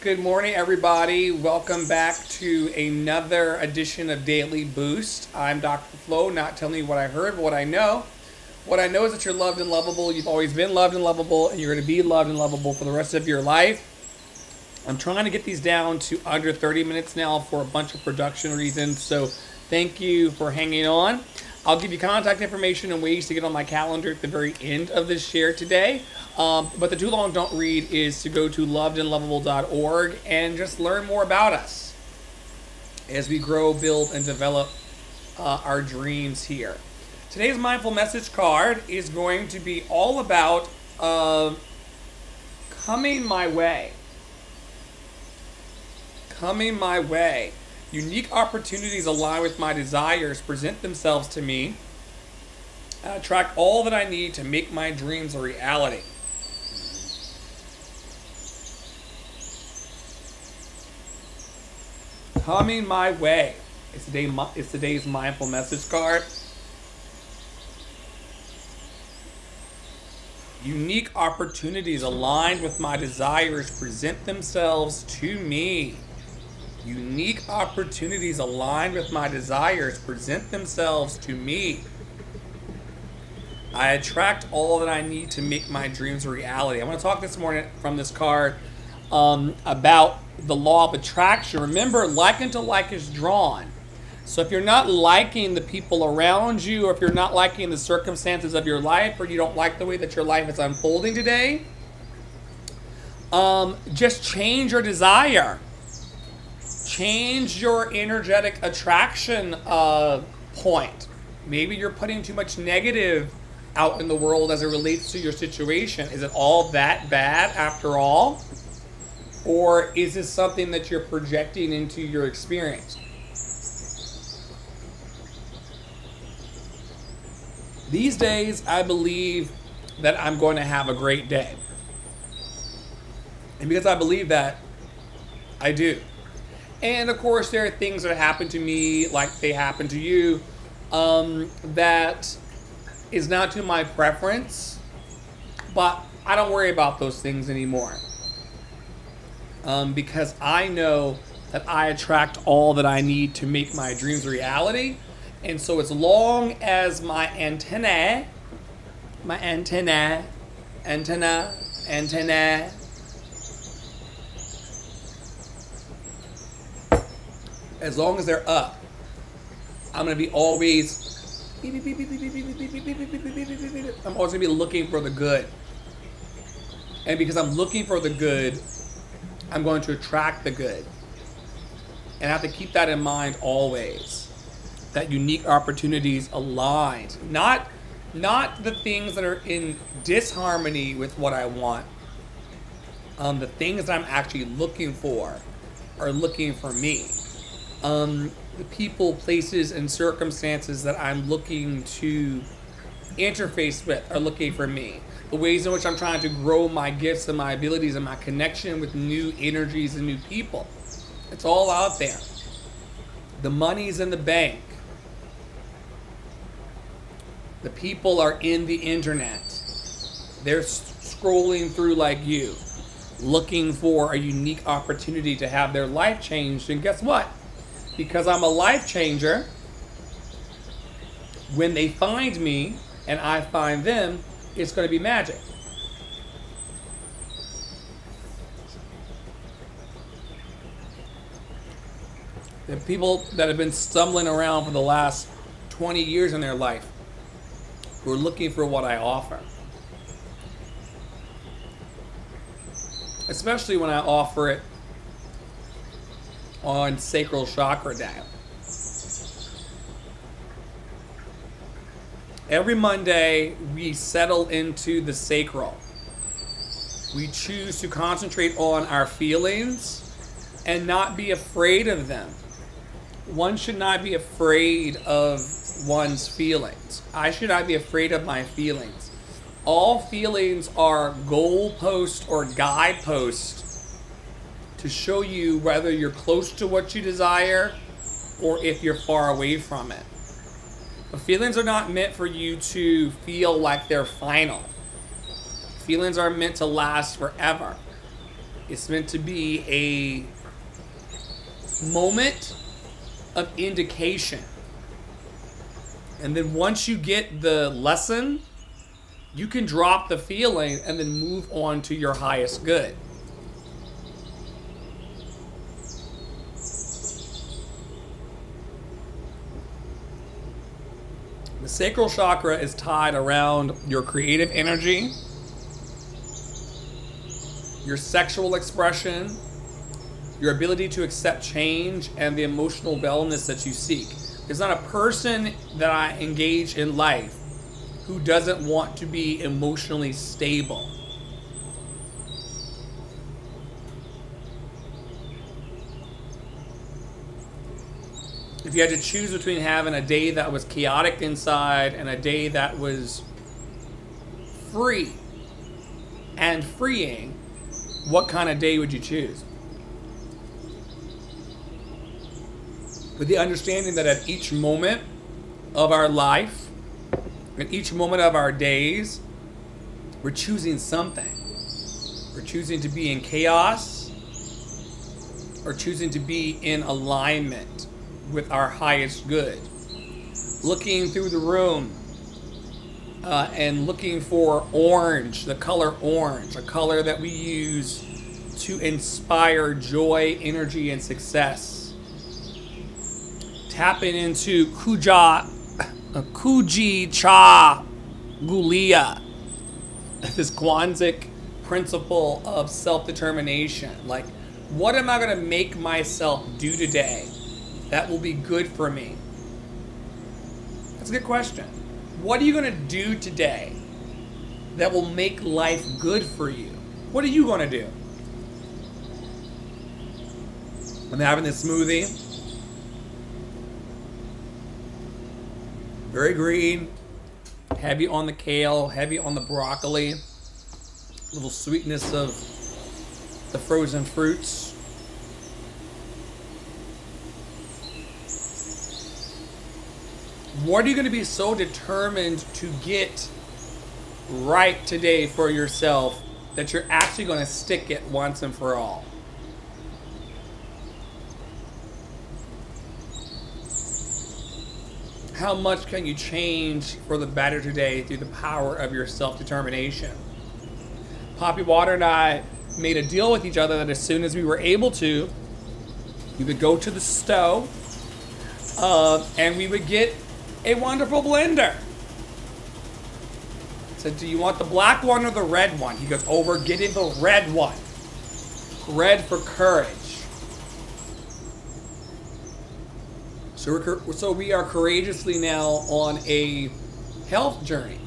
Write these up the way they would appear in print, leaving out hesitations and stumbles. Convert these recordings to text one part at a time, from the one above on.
Good morning, everybody. Welcome back to another edition of Daily Boost. I'm Dr. Flo, not telling you what I heard, but what I know. What I know is that you're loved and lovable. You've always been loved and lovable, and you're going to be loved and lovable for the rest of your life. I'm trying to get these down to under 30 minutes now for a bunch of production reasons, so thank you for hanging on. I'll give you contact information and ways to get on my calendar at the very end of this share today. But the too long don't read is to go to lovedandlovable.org and just learn more about us as we grow, build, and develop our dreams here. Today's mindful message card is going to be all about coming my way. Coming my way. Unique opportunities align with my desires, present themselves to me. I attract all that I need to make my dreams a reality. Coming my way. It's today's mindful message card. Unique opportunities aligned with my desires present themselves to me. Unique opportunities aligned with my desires present themselves to me. I attract all that I need to make my dreams a reality. I want to talk this morning from this card about the law of attraction. Remember, like unto like is drawn. So if you're not liking the people around you, or if you're not liking the circumstances of your life, or you don't like the way that your life is unfolding today, just change your desire. Change your energetic attraction point. Maybe you're putting too much negative out in the world as it relates to your situation. Is it all that bad after all? Or is this something that you're projecting into your experience? These days, I believe that I'm going to have a great day. And because I believe that, I do. And of course, there are things that happen to me, like they happen to you, that is not to my preference, but I don't worry about those things anymore. Because I know that I attract all that I need to make my dreams a reality. And so as long as my antenna, as long as they're up, I'm going to be always, I'm always going to be looking for the good. And because I'm looking for the good, I'm going to attract the good. And I have to keep that in mind always. That unique opportunities aligned. Not the things that are in disharmony with what I want. The things that I'm actually looking for are looking for me. The people, places, and circumstances that I'm looking to interface with are looking for me. The ways in which I'm trying to grow my gifts and my abilities and my connection with new energies and new people. It's all out there. The money's in the bank. The people are in the internet. They're scrolling through like you, looking for a unique opportunity to have their life changed. And guess what? Because I'm a life changer, when they find me and I find them, it's going to be magic. The people that have been stumbling around for the last 20 years in their life, who are looking for what I offer. Especially when I offer it on Sacral Chakra Day. Every Monday, we settle into the sacral. We choose to concentrate on our feelings and not be afraid of them. One should not be afraid of one's feelings. I should not be afraid of my feelings. All feelings are goalposts or guideposts to show you whether you're close to what you desire or if you're far away from it. But feelings are not meant for you to feel like they're final. Feelings are meant to last forever. It's meant to be a moment of indication. And then once you get the lesson, you can drop the feeling and then move on to your highest good. The sacral chakra is tied around your creative energy, your sexual expression, your ability to accept change, and the emotional wellness that you seek. There's not a person that I engage in life who doesn't want to be emotionally stable. If you had to choose between having a day that was chaotic inside and a day that was free and freeing, what kind of day would you choose? With the understanding that at each moment of our life, at each moment of our days, we're choosing something. We're choosing to be in chaos or choosing to be in alignment with our highest good. Looking through the room and looking for orange, the color orange, a color that we use to inspire joy, energy, and success. Tapping into Kuji Cha Gulia, this Kwanzaa principle of self-determination. Like, what am I going to make myself do today that will be good for me? That's a good question. What are you going to do today that will make life good for you? What are you going to do? I'm having this smoothie. Very green, heavy on the kale, heavy on the broccoli, little sweetness of the frozen fruits. What are you going to be so determined to get right today for yourself that you're actually going to stick it once and for all? How much can you change for the better today through the power of your self-determination? Poppy Water and I made a deal with each other that as soon as we were able to, we would go to the stove and we would get a wonderful blender. I said, do you want the black one or the red one? He goes, oh, we're getting the red one. Red for courage. So we are courageously now on a health journey.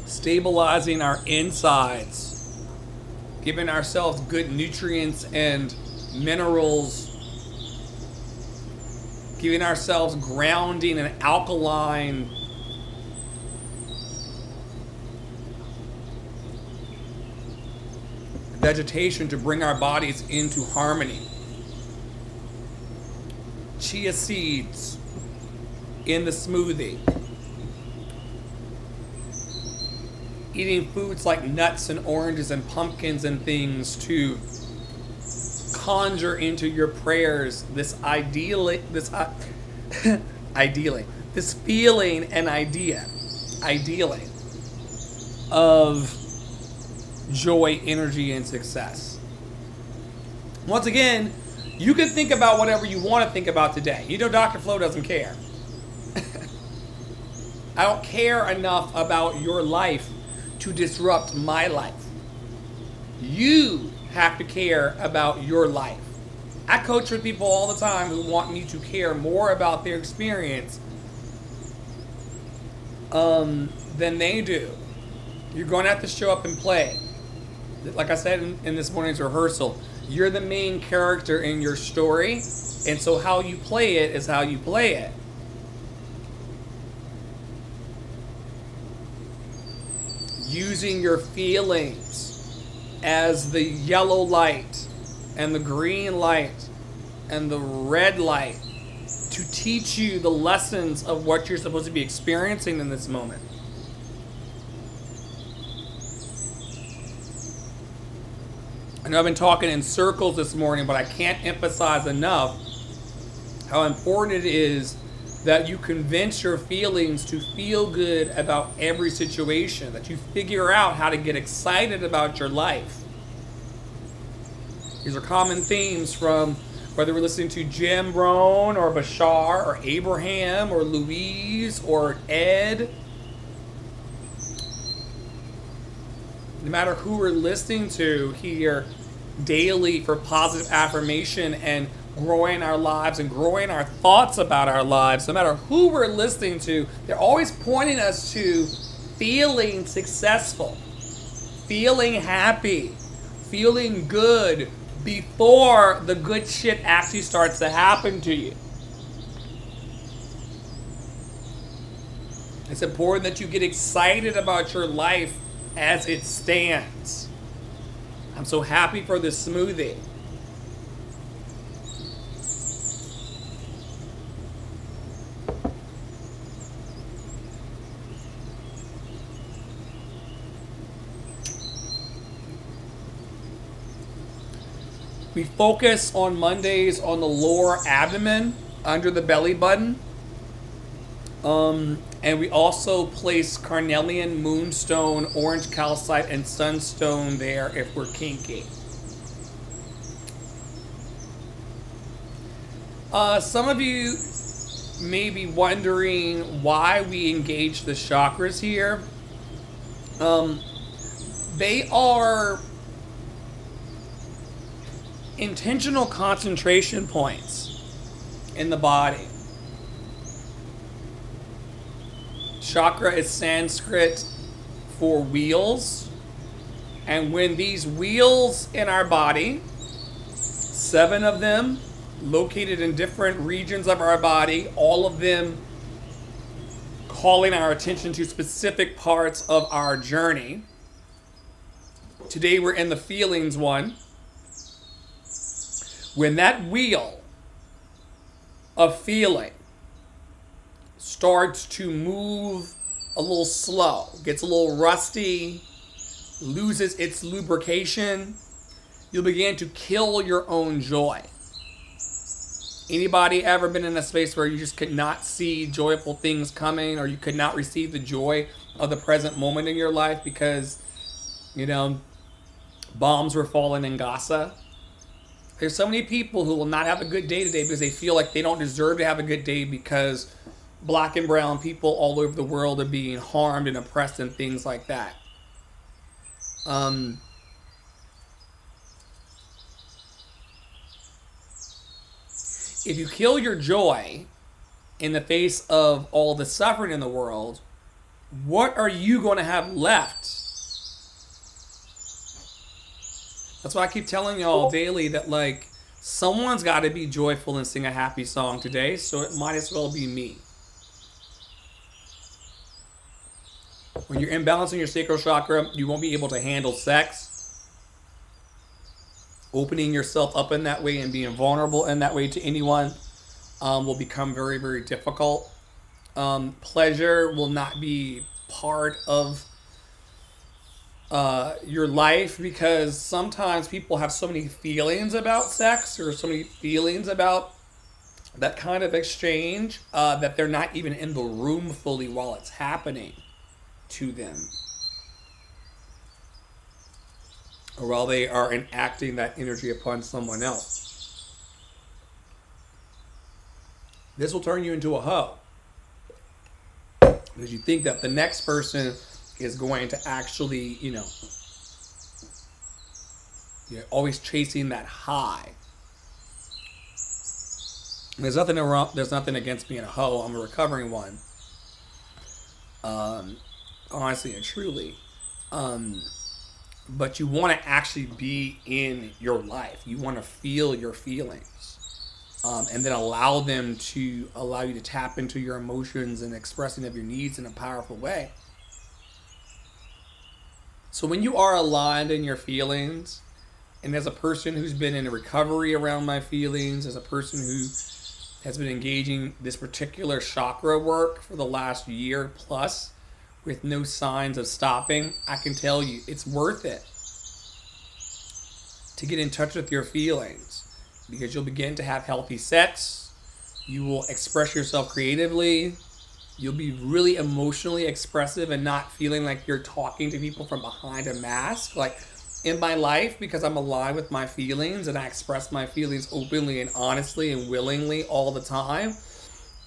Stabilizing our insides. Giving ourselves good nutrients and minerals. Giving ourselves grounding and alkaline. Vegetation to bring our bodies into harmony. Chia seeds in the smoothie. Eating foods like nuts and oranges and pumpkins and things to conjure into your prayers this feeling and ideally of joy, energy, and success. Once again, you can think about whatever you want to think about today. You know Dr. Flo doesn't care. I don't care enough about your life to disrupt my life. You have to care about your life. I coach with people all the time who want me to care more about their experience than they do. You're going to have to show up and play. Like I said in this morning's rehearsal, you're the main character in your story, and so how you play it is how you play it. Using your feelings as the yellow light and the green light and the red light to teach you the lessons of what you're supposed to be experiencing in this moment. I know I've been talking in circles this morning, but I can't emphasize enough how important it is that you convince your feelings to feel good about every situation, that you figure out how to get excited about your life. These are common themes from whether we're listening to Jim Rohn or Bashar or Abraham or Louise or Ed. No matter who we're listening to here daily for positive affirmation and growing our lives and growing our thoughts about our lives, no matter who we're listening to, they're always pointing us to feeling successful, feeling happy, feeling good before the good shit actually starts to happen to you. It's important that you get excited about your life as it stands. I'm so happy for this smoothie. We focus on Mondays on the lower abdomen under the belly button. And we also place carnelian, moonstone, orange calcite, and sunstone there if we're kinky. Some of you may be wondering why we engage the chakras here. They are intentional concentration points in the body. Chakra is Sanskrit for wheels. And when these wheels in our body, 7 of them located in different regions of our body, all of them calling our attention to specific parts of our journey. Today we're in the feelings one. When that wheel of feeling starts to move a little slow, gets a little rusty, loses its lubrication, you'll begin to kill your own joy. Anybody ever been in a space where you just could not see joyful things coming, or you could not receive the joy of the present moment in your life because, you know, bombs were falling in Gaza? There's so many people who will not have a good day today because they feel like they don't deserve to have a good day because black and brown people all over the world are being harmed and oppressed and things like that. If you kill your joy in the face of all the suffering in the world, what are you going to have left? That's why I keep telling y'all daily that, like, someone's got to be joyful and sing a happy song today, so it might as well be me. When you're imbalancing your sacral chakra, you won't be able to handle sex. Opening yourself up in that way and being vulnerable in that way to anyone will become very, very difficult. Pleasure will not be part of your life because sometimes people have so many feelings about sex or so many feelings about that kind of exchange that they're not even in the room fully while it's happening to them, or while they are enacting that energy upon someone else. This will turn you into a hoe because you think that the next person is going to actually, you're always chasing that high. There's nothing wrong. There's nothing against being a hoe. I'm a recovering one. Honestly and truly. But you want to actually be in your life. You want to feel your feelings. And then allow you to tap into your emotions and expressing of your needs in a powerful way. So when you are aligned in your feelings, and as a person who's been in a recovery around my feelings, as a person who has been engaging this particular chakra work for the last year plus with no signs of stopping, I can tell you it's worth it to get in touch with your feelings, because you'll begin to have healthy sex. You will express yourself creatively. You'll be really emotionally expressive and not feeling like you're talking to people from behind a mask. Like in my life, because I'm aligned with my feelings and I express my feelings openly and honestly and willingly all the time.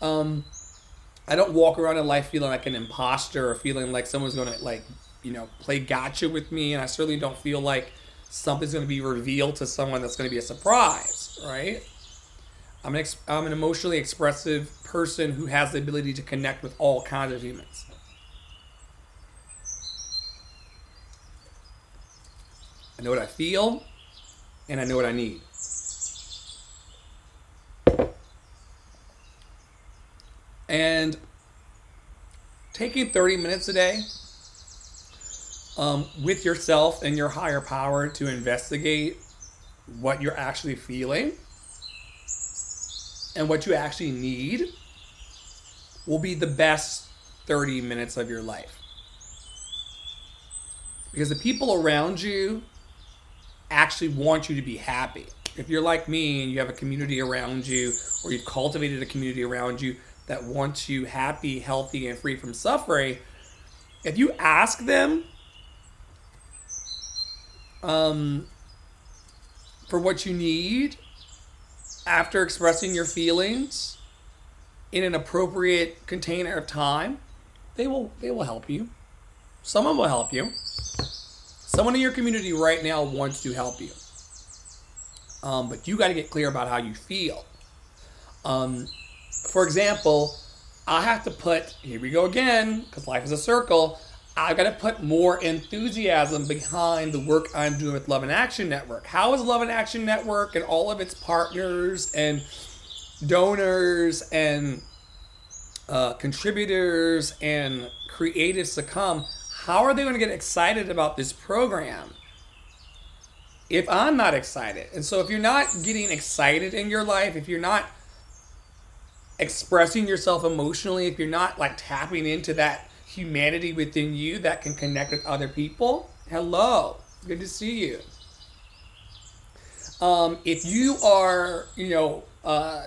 I don't walk around in life feeling like an imposter or feeling like someone's going to play gotcha with me. And I certainly don't feel like something's going to be revealed to someone that's going to be a surprise, right? I'm an emotionally expressive person who has the ability to connect with all kinds of humans. I know what I feel, and I know what I need. And taking 30 minutes a day with yourself and your higher power to investigate what you're actually feeling and what you actually need will be the best 30 minutes of your life. Because the people around you actually want you to be happy. If you're like me and you have a community around you, or you've cultivated a community around you that wants you happy, healthy, and free from suffering, if you ask them for what you need after expressing your feelings in an appropriate container of time, they will help you. Someone will help you. Someone in your community right now wants to help you. But you got to get clear about how you feel. For example, I have to put, here we go again, because life is a circle, I've got to put more enthusiasm behind the work I'm doing with Love and Action Network. How is Love and Action Network and all of its partners and donors and contributors and creatives to come, how are they going to get excited about this program if I'm not excited? And so if you're not getting excited in your life, if you're not expressing yourself emotionally, if you're not like tapping into that humanity within you that can connect with other people, hello, good to see you. If you are,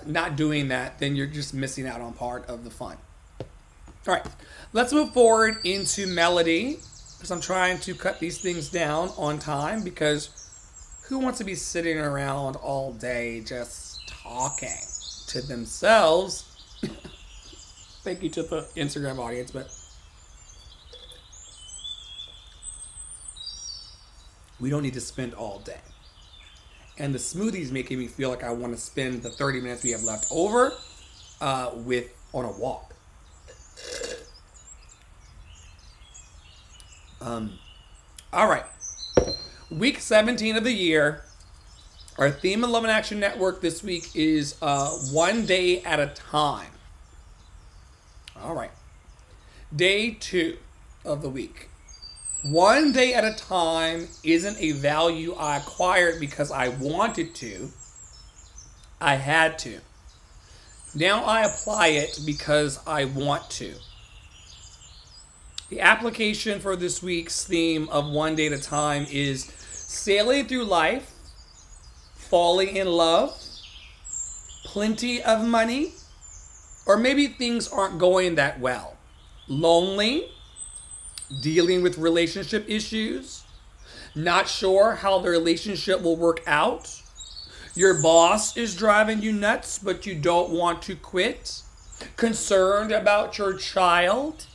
not doing that, then you're just missing out on part of the fun. All right, let's move forward into melody, because I'm trying to cut these things down on time, because who wants to be sitting around all day just talking to themselves? Thank you to the Instagram audience, but we don't need to spend all day. And the smoothie's making me feel like I want to spend the 30 minutes we have left over on a walk. All right. Week 17 of the year. Our theme in Love and Action Network this week is one day at a time. All right. Day 2 of the week. One day at a time isn't a value I acquired because I wanted to. I had to. Now I apply it because I want to. The application for this week's theme of one day at a time is sailing through life, falling in love, plenty of money, or maybe things aren't going that well. Lonely, dealing with relationship issues, not sure how the relationship will work out. Your boss is driving you nuts, but you don't want to quit. Concerned about your child.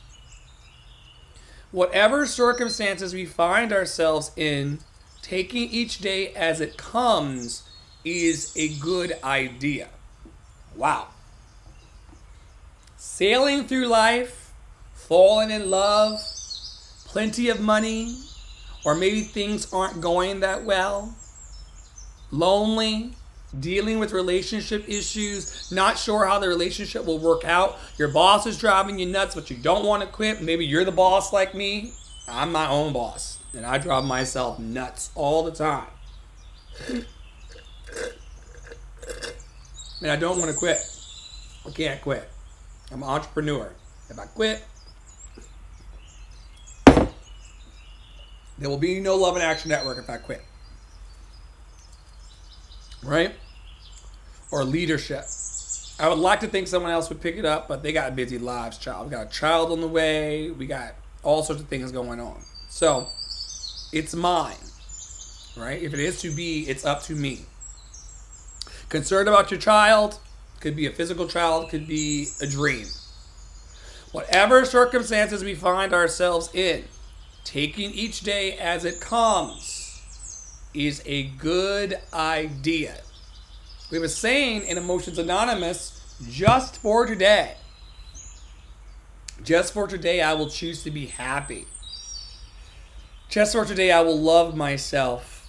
Whatever circumstances we find ourselves in, taking each day as it comes is a good idea. Wow. Sailing through life, falling in love, plenty of money, or maybe things aren't going that well. Lonely, dealing with relationship issues, not sure how the relationship will work out. Your boss is driving you nuts, but you don't want to quit. Maybe you're the boss like me. I'm my own boss, and I drive myself nuts all the time. And I don't want to quit. I can't quit. I'm an entrepreneur. If I quit, there will be no Love and Action Network if I quit. right? Or leadership. I would like to think someone else would pick it up, but they got busy lives, child. We got a child on the way. We got all sorts of things going on. So, it's mine, right? If it is to be, it's up to me. Concerned about your child, could be a physical child, could be a dream. Whatever circumstances we find ourselves in, taking each day as it comes is a good idea. We have a saying in Emotions Anonymous, just for today. Just for today, I will choose to be happy. Just for today, I will love myself.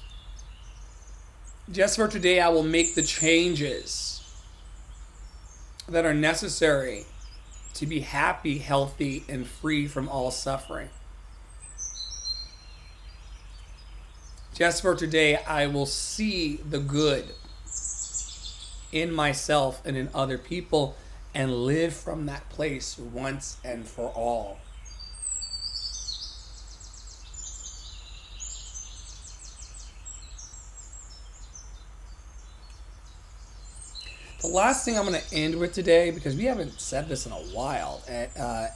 Just for today, I will make the changes that are necessary to be happy, healthy, and free from all suffering. Just for today, I will see the good in myself and in other people and live from that place once and for all. The last thing I'm going to end with today, because we haven't said this in a while, yeah,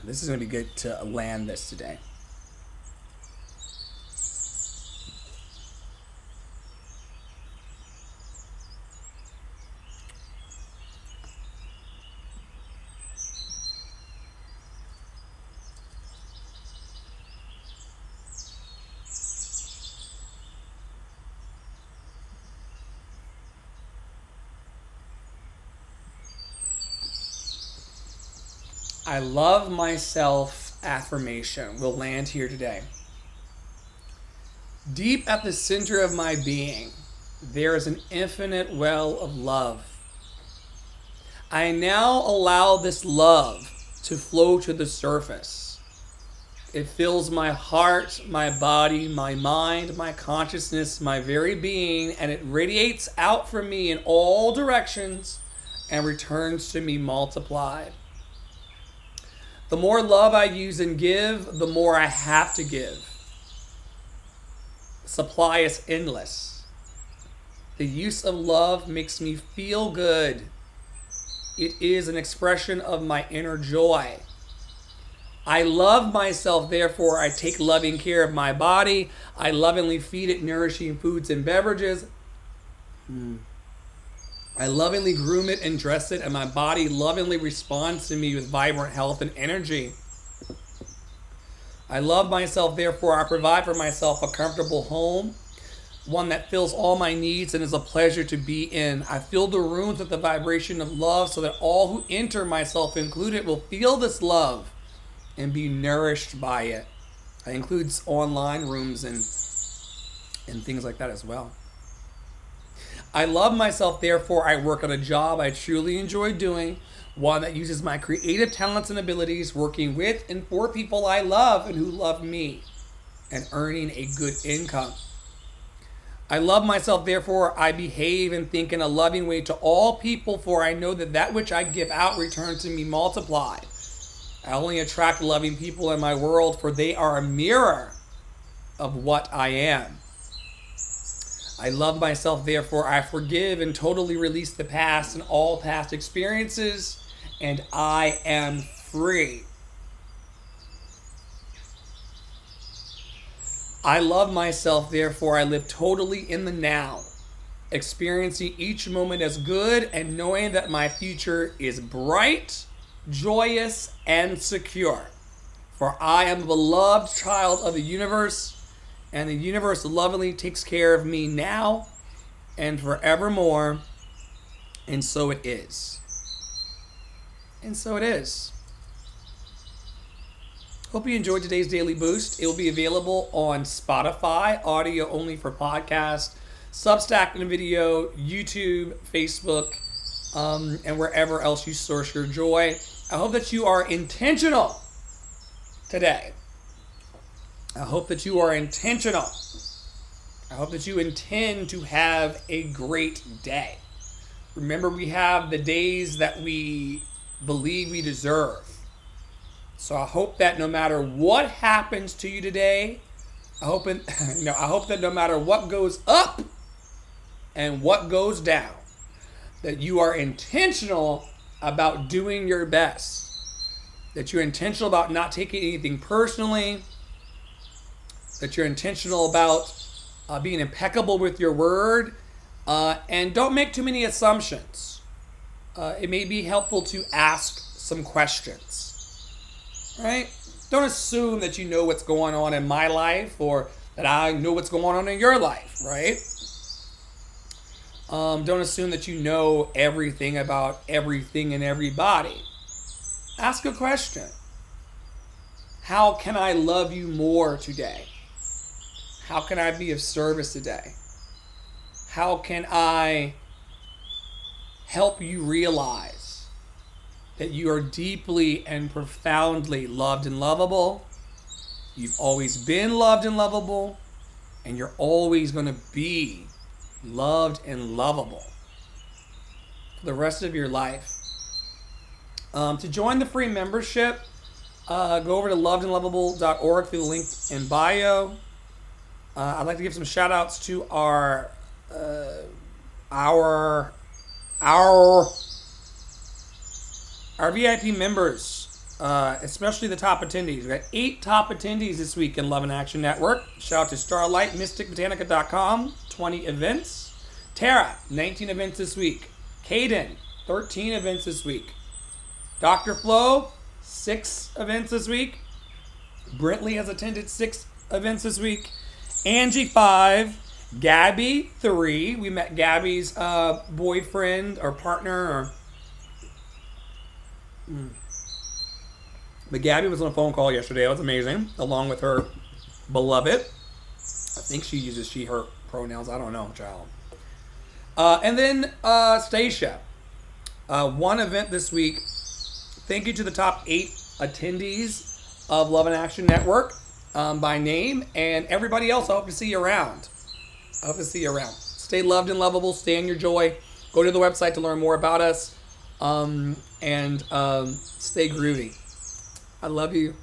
this is going to be good to land this today. I love myself affirmation will land here today. Deep at the center of my being, there is an infinite well of love. I now allow this love to flow to the surface. It fills my heart, my body, my mind, my consciousness, my very being, and it radiates out from me in all directions and returns to me multiplied. The more love I use and give, the more I have to give. Supply is endless. The use of love makes me feel good. It is an expression of my inner joy. I love myself, therefore I take loving care of my body. I lovingly feed it nourishing foods and beverages. I lovingly groom it and dress it, and my body lovingly responds to me with vibrant health and energy. I love myself, therefore I provide for myself a comfortable home, one that fills all my needs and is a pleasure to be in. I fill the rooms with the vibration of love so that all who enter, myself included, will feel this love and be nourished by it. That includes online rooms and things like that as well. I love myself, therefore I work on a job I truly enjoy doing, one that uses my creative talents and abilities, working with and for people I love and who love me, and earning a good income. I love myself, therefore I behave and think in a loving way to all people, for I know that that which I give out returns to me multiplied. I only attract loving people in my world, for they are a mirror of what I am. I love myself, therefore I forgive and totally release the past and all past experiences, and I am free. I love myself, therefore I live totally in the now, experiencing each moment as good and knowing that my future is bright, joyous, and secure. For I am a beloved child of the universe, and the universe lovingly takes care of me now and forevermore. And so it is. And so it is. Hope you enjoyed today's Daily Boost. It will be available on Spotify, audio only for podcast, Substack and video, YouTube, Facebook, and wherever else you source your joy. I hope that you are intentional today. I hope that you are intentional. I hope that you intend to have a great day. Remember, we have the days that we believe we deserve. So I hope that no matter what happens to you today, I hope that no matter what goes up and what goes down, that you are intentional about doing your best, that you're intentional about not taking anything personally, that you're intentional about being impeccable with your word, and don't make too many assumptions. It may be helpful to ask some questions, right? Don't assume that you know what's going on in my life or that I know what's going on in your life, right? Don't assume that you know everything about everything and everybody. Ask a question. How can I love you more today? How can I be of service today? How can I help you realize that you are deeply and profoundly loved and lovable? You've always been loved and lovable, and you're always going to be loved and lovable for the rest of your life. To join the free membership, go over to lovedandlovable.org through the link in bio. I'd like to give some shout outs to our VIP members, especially the top attendees. We got 8 top attendees this week in Love and Action Network. Shout out to Starlight, MysticBotanica.com, 20 events. Tara, 19 events this week. Caden, 13 events this week. Dr. Flo, 6 events this week. Brentley has attended 6 events this week. Angie, 5. Gabby, 3. We met Gabby's boyfriend or partner. But Gabby was on a phone call yesterday. It was amazing, along with her beloved. I think she uses she, her pronouns. I don't know, child. And then Stacia. 1 event this week. Thank you to the top 8 attendees of Love and Action Network by name. And everybody else, I hope to see you around. I hope to see you around. Stay loved and lovable. Stay in your joy. Go to the website to learn more about us. And stay groovy. I love you.